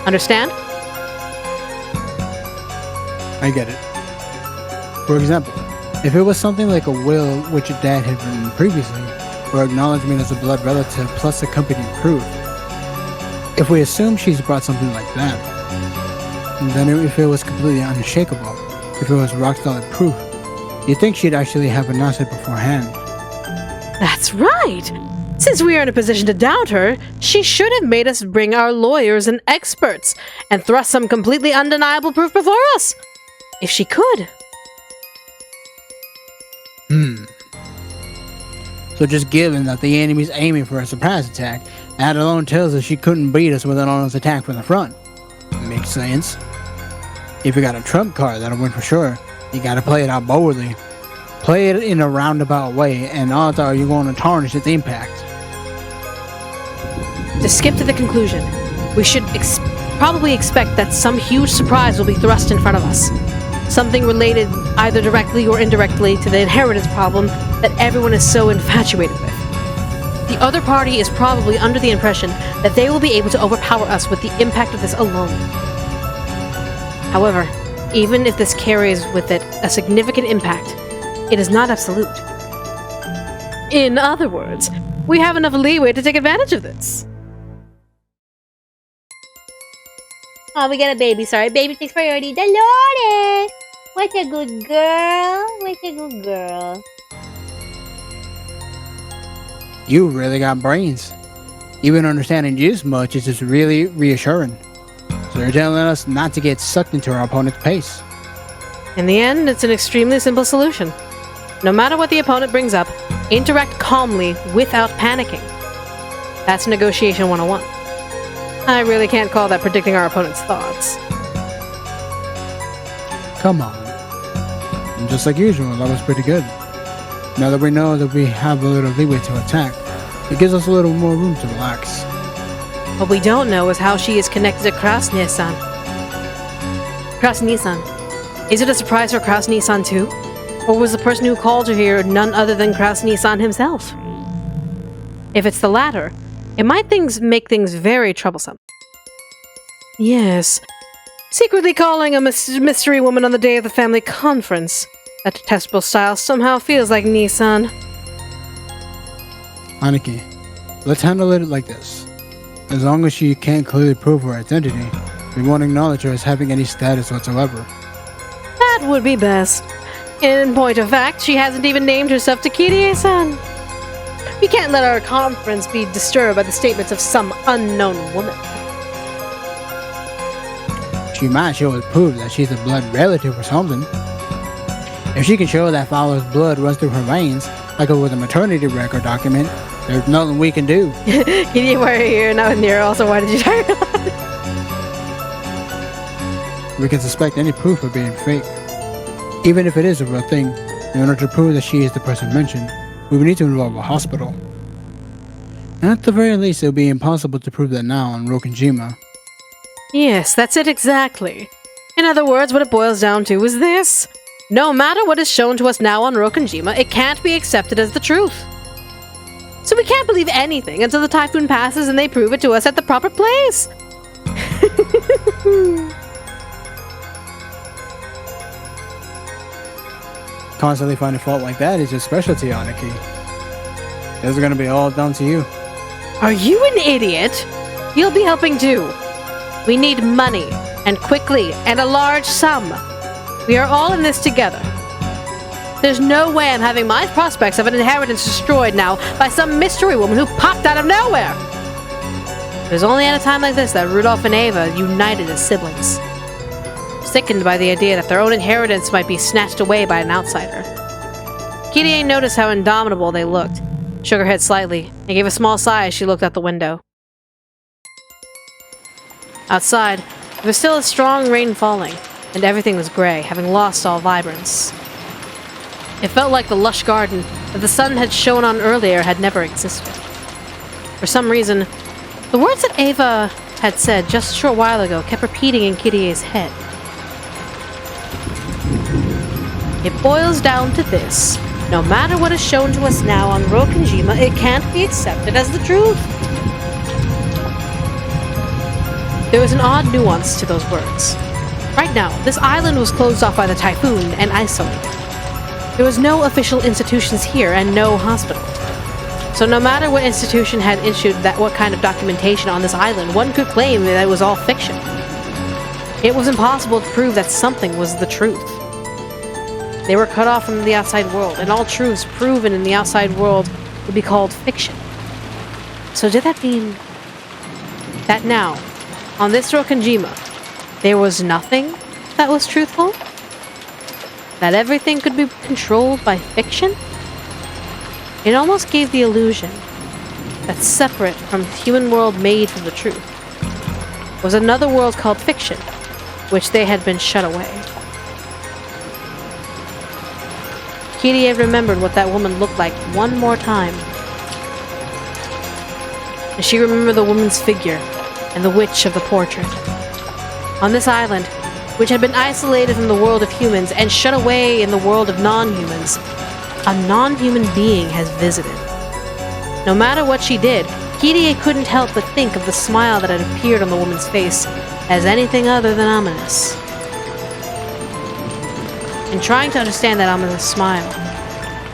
Understand? I get it. For example, if it was something like a will which your dad had written previously, or acknowledgement as a blood relative plus accompanying proof, if we assume she's brought something like that, then if it was completely unshakable, if it was rock solid proof, you'd think she'd actually have announced it beforehand. That's right! Since we are in a position to doubt her, she should have made us bring our lawyers and experts and thrust some completely undeniable proof before us. If she could. So just given that the enemy's aiming for a surprise attack, that alone tells us she couldn't beat us with an honest attack from the front. Makes sense. If you got a trump card, that'll win for sure. You gotta play it out boldly. Play it in a roundabout way, and odds are you're going to tarnish its impact. To skip to the conclusion, we should probably expect that some huge surprise will be thrust in front of us. Something related either directly or indirectly to the inheritance problem that everyone is so infatuated with. The other party is probably under the impression that they will be able to overpower us with the impact of this alone. However, even if this carries with it a significant impact, it is not absolute. In other words, we have enough leeway to take advantage of this. Oh, we got a baby. Sorry, baby takes priority. Dolores! What a good girl. What a good girl. You really got brains. Even understanding this much is just really reassuring. So you're telling us not to get sucked into our opponent's pace. In the end, it's an extremely simple solution. No matter what the opponent brings up, interact calmly without panicking. That's negotiation 101. I really can't call that predicting our opponent's thoughts. Come on. And just like usual, that was pretty good. Now that we know that we have a little leeway to attack, it gives us a little more room to relax. What we don't know is how she is connected to Krasny-san. Krasny-san. Is it a surprise for Krasny-san too? Or was the person who called her here none other than Krasny-san himself? If it's the latter, it might make things very troublesome. Yes. Secretly calling a mystery woman on the day of the family conference. That detestable style somehow feels like Nissan. Aniki, let's handle it like this. As long as she can't clearly prove her identity, we won't acknowledge her as having any status whatsoever. That would be best. In point of fact, she hasn't even named herself to Kirie-san. We can't let our conference be disturbed by the statements of some unknown woman. She might show us proof that she's a blood relative or something. If she can show that Fowler's blood runs through her veins, like with a maternity record document, there's nothing we can do. Kirie, why are you here? Not in here. Also, why did you talk about it? We can suspect any proof of being fake. Even if it is a real thing, in order to prove that she is the person mentioned, we would need to involve a hospital. At the very least, it would be impossible to prove that now on Rokenjima. Yes, that's it exactly. In other words, what it boils down to is this. No matter what is shown to us now on Rokenjima, it can't be accepted as the truth. So we can't believe anything until the typhoon passes and they prove it to us at the proper place. Constantly finding fault like that is your specialty, Aniki. This is gonna be all down to you. Are you an idiot? You'll be helping too. We need money, and quickly, and a large sum. We are all in this together. There's no way I'm having my prospects of an inheritance destroyed now by some mystery woman who popped out of nowhere. It was only at a time like this that Rudolph and Ava united as siblings. Sickened by the idea that their own inheritance might be snatched away by an outsider. Kirie noticed how indomitable they looked, shook her head slightly, and gave a small sigh as she looked out the window. Outside, there was still a strong rain falling, and everything was gray, having lost all vibrance. It felt like the lush garden that the sun had shone on earlier had never existed. For some reason, the words that Ava had said just a short while ago kept repeating in Kirie's head. It boils down to this. No matter what is shown to us now on Rokenjima, it can't be accepted as the truth. There was an odd nuance to those words. Right now, this island was closed off by the typhoon and isolated. There was no official institutions here and no hospital. So no matter what institution had issued what kind of documentation on this island, one could claim that it was all fiction. It was impossible to prove that something was the truth. They were cut off from the outside world, and all truths proven in the outside world would be called fiction. So did that mean that now, on this Rokenjima, there was nothing that was truthful? That everything could be controlled by fiction? It almost gave the illusion that separate from the human world made from the truth was another world called fiction, which they had been shut away. Kirie remembered what that woman looked like one more time. And she remembered the woman's figure and the witch of the portrait. On this island, which had been isolated from the world of humans and shut away in the world of non-humans, a non-human being has visited. No matter what she did, Kirie couldn't help but think of the smile that had appeared on the woman's face as anything other than ominous. In trying to understand that ominous smile,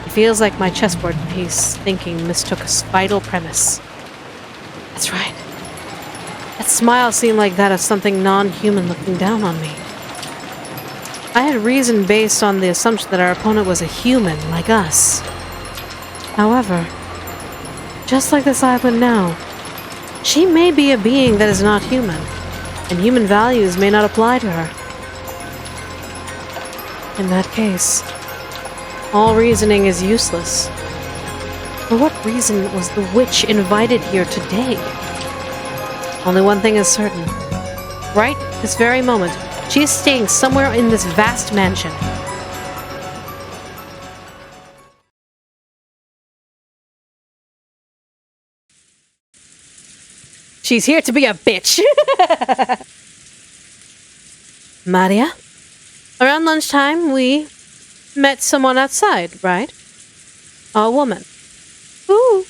it feels like my chessboard piece thinking mistook a vital premise. That's right. That smile seemed like that of something non-human looking down on me. I had reasoned based on the assumption that our opponent was a human like us. However, just like this island now, she may be a being that is not human, and human values may not apply to her. In that case, all reasoning is useless. For what reason was the witch invited here today? Only one thing is certain. Right this very moment, she is staying somewhere in this vast mansion. She's here to be a bitch. Maria? Around lunchtime, we met someone outside, right? A woman. Who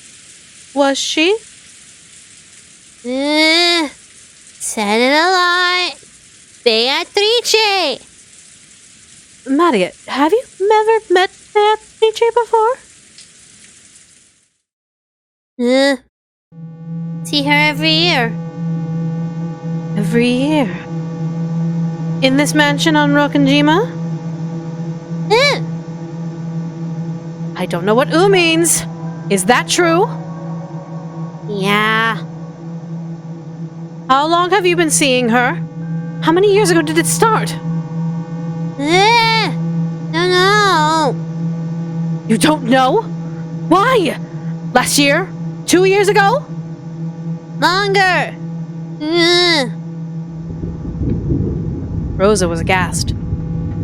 was she? Said it a lot. Beatrice! Maria, have you ever met Beatrice before? See her every year. Every year. In this mansion on Rokanjima? I don't know what means. Is that true? Yeah. How long have you been seeing her? How many years ago did it start? No. You don't know? Why? Last year? 2 years ago? Longer. Rosa was aghast.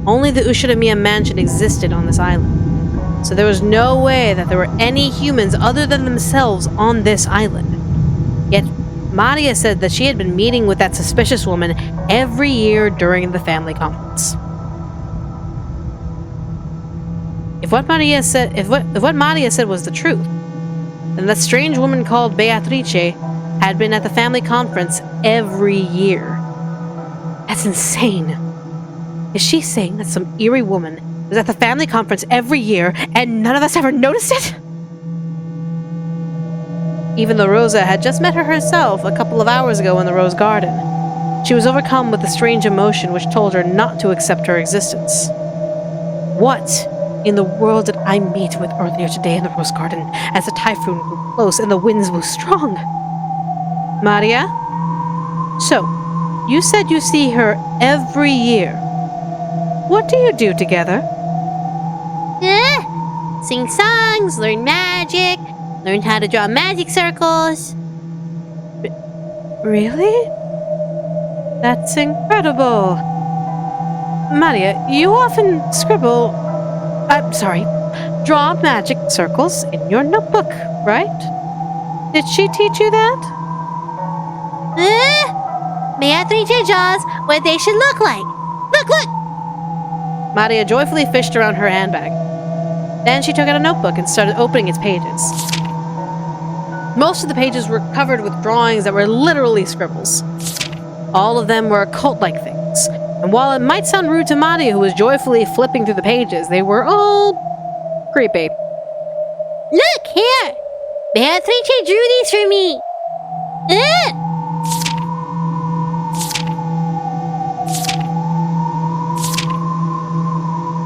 Only the Ushiramiya mansion existed on this island, so there was no way that there were any humans other than themselves on this island. Yet, Maria said that she had been meeting with that suspicious woman every year during the family conference. If what Maria said was the truth, then that strange woman called Beatrice had been at the family conference every year. That's insane. Is she saying that some eerie woman was at the family conference every year and none of us ever noticed it? Even though Rosa had just met her herself a couple of hours ago in the Rose Garden, she was overcome with a strange emotion which told her not to accept her existence. What in the world did I meet with earlier today in the Rose Garden as the typhoon grew close and the winds blew strong? Maria? So, you said you see her every year. What do you do together? Sing songs, learn magic, learn how to draw magic circles. Really? That's incredible. Maria, you often draw magic circles in your notebook, right? Did she teach you that? Beatrice draws what they should look like. Look! Maria joyfully fished around her handbag. Then she took out a notebook and started opening its pages. Most of the pages were covered with drawings that were literally scribbles. All of them were occult-like things. And while it might sound rude to Maria, who was joyfully flipping through the pages, they were all creepy. Look here! Beatrice drew these for me.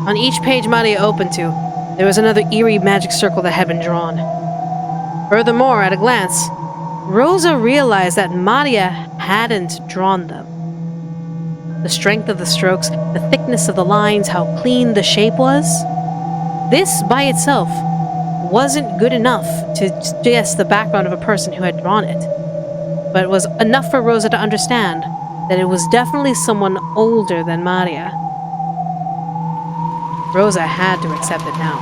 On each page Maria opened to, there was another eerie magic circle that had been drawn. Furthermore, at a glance, Rosa realized that Maria hadn't drawn them. The strength of the strokes, the thickness of the lines, how clean the shape was. This, by itself, wasn't good enough to suggest the background of a person who had drawn it, but it was enough for Rosa to understand that it was definitely someone older than Maria. Rosa had to accept it now.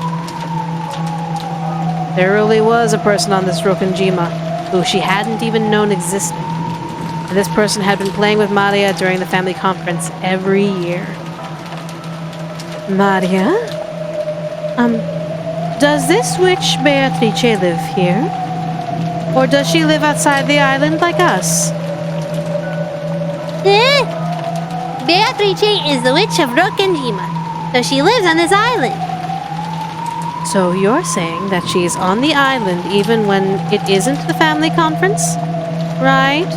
There really was a person on this Rokanjima who she hadn't even known existed. And this person had been playing with Maria during the family conference every year. Maria? Does this witch Beatrice live here? Or does she live outside the island like us? Beatrice is the witch of Rokanjima, so she lives on this island. So you're saying that she's on the island even when it isn't the family conference? Right?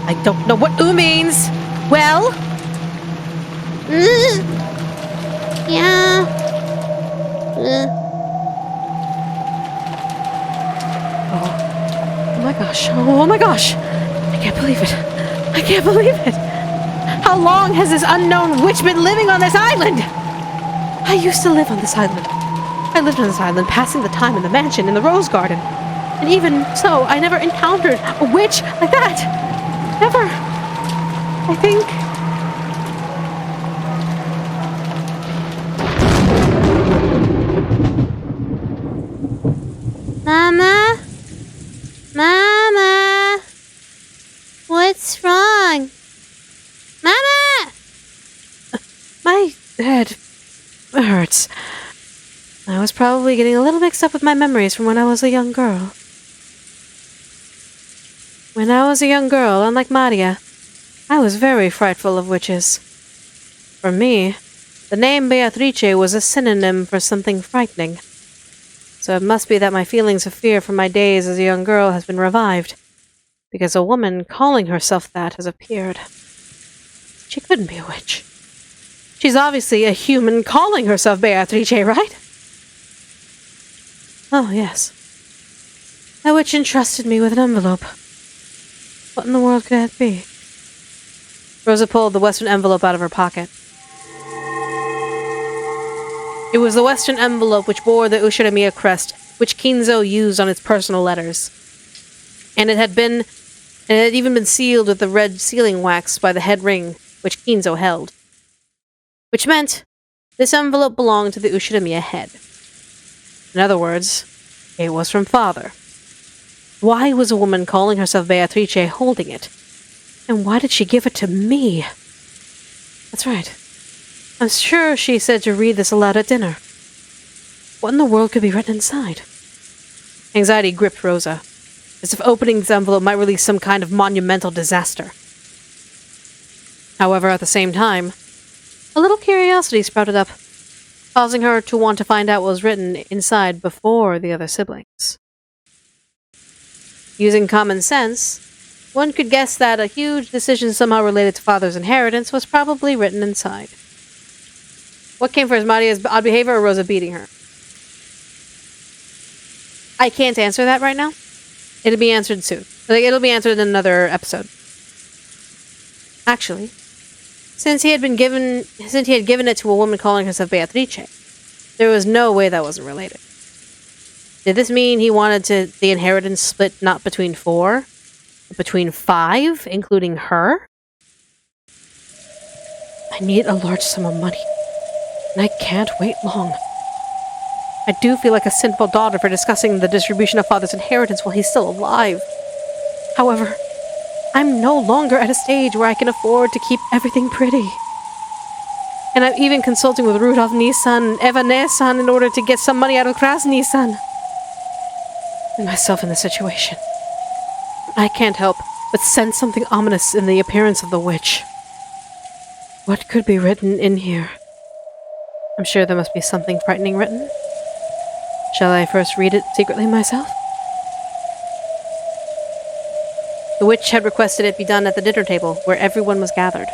I don't know what "oo" means. Well? Yeah. Oh my gosh. Oh my gosh. I can't believe it. I can't believe it. How long has this unknown witch been living on this island? I used to live on this island. I lived on this island, passing the time in the mansion in the rose garden. And even so, I never encountered a witch like that. Never. I think... Mama? Mama? What's wrong? Mama! My head hurts. I was probably getting a little mixed up with my memories from when I was a young girl. When I was a young girl, unlike Maria, I was very frightful of witches. For me, the name Beatrice was a synonym for something frightening. So it must be that my feelings of fear from my days as a young girl has been revived, because a woman calling herself that has appeared. She couldn't be a witch. She's obviously a human calling herself Beatrice, right? Oh, yes. That witch entrusted me with an envelope. What in the world could that be? Rosa pulled the Western envelope out of her pocket. It was the Western envelope which bore the Ushiramiya crest, which Kinzo used on its personal letters. And it had even been sealed with the red sealing wax by the head ring, which Kinzo held. Which meant this envelope belonged to the Ushiramiya head. In other words, it was from Father. Why was a woman calling herself Beatrice holding it? And why did she give it to me? That's right. I'm sure she said to read this aloud at dinner. What in the world could be written inside? Anxiety gripped Rosa, as if opening this envelope might release some kind of monumental disaster. However, at the same time, a little curiosity sprouted up, causing her to want to find out what was written inside before the other siblings. Using common sense, one could guess that a huge decision somehow related to Father's inheritance was probably written inside. What came first, Maria's odd behavior or Rosa beating her? I can't answer that right now. It'll be answered soon. It'll be answered in another episode. Actually, since he had given it to a woman calling herself Beatrice, there was no way that wasn't related. Did this mean he wanted the inheritance split not between 4, but between 5, including her? I need a large sum of money, and I can't wait long. I do feel like a sinful daughter for discussing the distribution of Father's inheritance while he's still alive. However, I'm no longer at a stage where I can afford to keep everything pretty. And I'm even consulting with Rudolf Nisan and Eva Nesan in order to get some money out of Kras Nisan. And myself in this situation. I can't help but sense something ominous in the appearance of the witch. What could be written in here? I'm sure there must be something frightening written. Shall I first read it secretly myself? The witch had requested it be done at the dinner table, where everyone was gathered.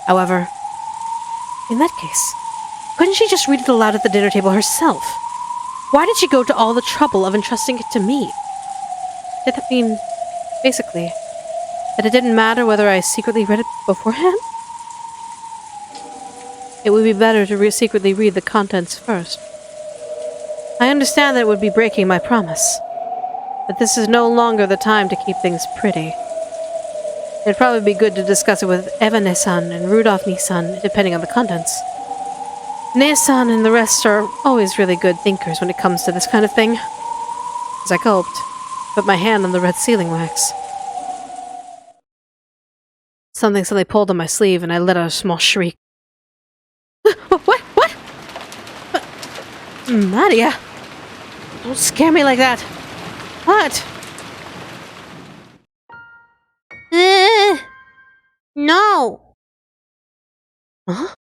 However, in that case, couldn't she just read it aloud at the dinner table herself? Why did she go to all the trouble of entrusting it to me? Did that mean, basically, that it didn't matter whether I secretly read it beforehand? It would be better to secretly read the contents first. I understand that it would be breaking my promise, but this is no longer the time to keep things pretty. It'd probably be good to discuss it with Eva Nisan and Rudolf Nisan, depending on the contents. Nae-san and the rest are always really good thinkers when it comes to this kind of thing. As I gulped, put my hand on the red sealing wax. Something suddenly pulled on my sleeve and I let out a small shriek. What? What? Maria! Don't scare me like that! What? No! Huh?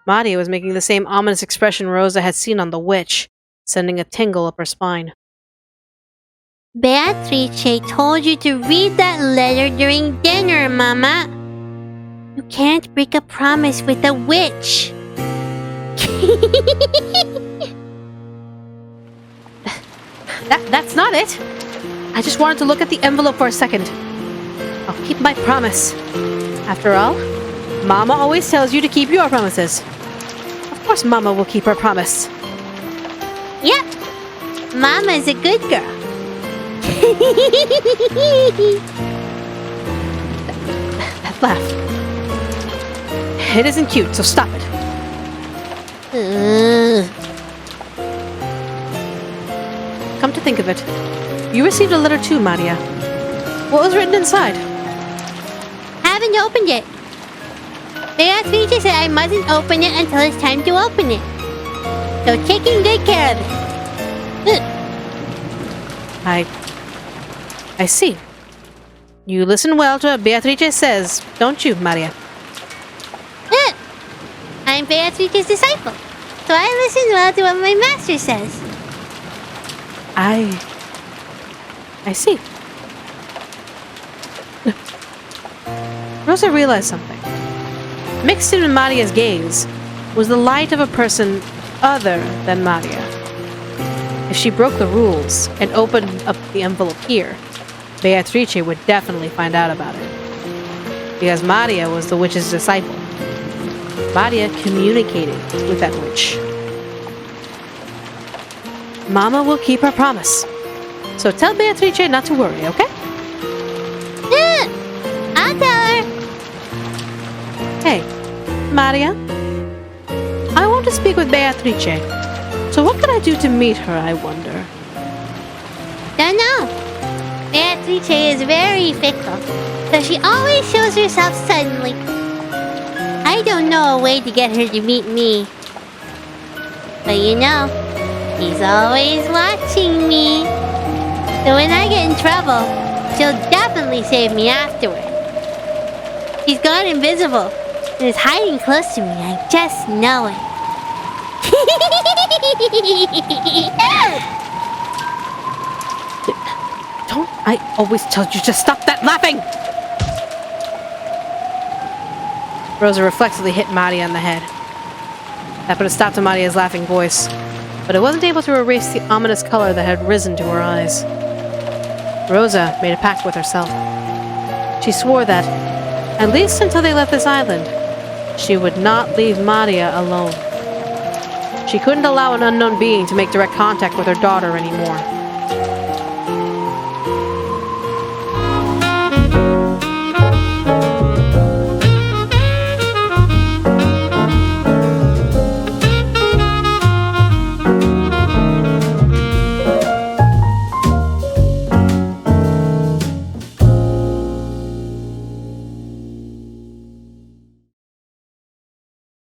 Maria was making the same ominous expression Rosa had seen on the witch, sending a tingle up her spine. Beatrice told you to read that letter during dinner, Mama. You can't break a promise with a witch. That's not it! I just wanted to look at the envelope for a second. I'll keep my promise. After all, Mama always tells you to keep your promises. Of course Mama will keep her promise. Yep. Mama's a good girl. That laugh. It isn't cute, so stop it. Come to think of it, you received a letter too, Maria. What was written inside? Haven't opened it. Beatrice said I mustn't open it until it's time to open it. So taking good care of it. I see. You listen well to what Beatrice says, don't you, Maria? I'm Beatrice's disciple, so I listen well to what my master says. I see. Rosa realized something. Mixed in with Maria's gaze was the light of a person other than Maria. If she broke the rules and opened up the envelope here, Beatrice would definitely find out about it. Because Maria was the witch's disciple. Maria communicated with that witch. Mama will keep her promise. So tell Beatrice not to worry, okay? I'll tell her. Hey, Maria? I want to speak with Beatrice. So what can I do to meet her, I wonder? Don't know. Beatrice is very fickle, so she always shows herself suddenly. I don't know a way to get her to meet me. But you know, she's always watching me. So when I get in trouble, she'll definitely save me afterward. She's gone invisible and is hiding close to me. I just know it. Don't I always tell you to stop that laughing? Rosa reflexively hit Maria on the head. That put a stop to Maria's laughing voice, but it wasn't able to erase the ominous color that had risen to her eyes. Rosa made a pact with herself. She swore that, at least until they left this island, she would not leave Maria alone. She couldn't allow an unknown being to make direct contact with her daughter anymore.